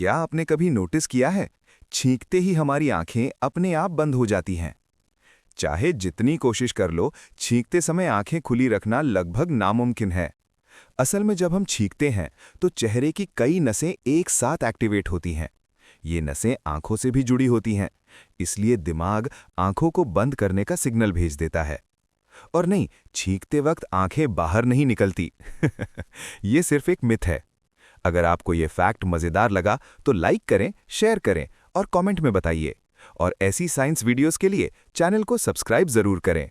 क्या आपने कभी नोटिस किया है, छींकते ही हमारी आंखें अपने आप बंद हो जाती हैं। चाहे जितनी कोशिश कर लो, छींकते समय आंखें खुली रखना लगभग नामुमकिन है। असल में जब हम छींकते हैं तो चेहरे की कई नसें एक साथ एक्टिवेट होती हैं। ये नसें आंखों से भी जुड़ी होती हैं, इसलिए दिमाग आंखों को बंद करने का सिग्नल भेज देता है। और नहीं, छींकते वक्त आंखें बाहर नहीं निकलती। ये सिर्फ एक मिथ है। अगर आपको ये फैक्ट मजेदार लगा तो लाइक करें, शेयर करें और कमेंट में बताइए। और ऐसी साइंस वीडियोस के लिए चैनल को सब्सक्राइब जरूर करें।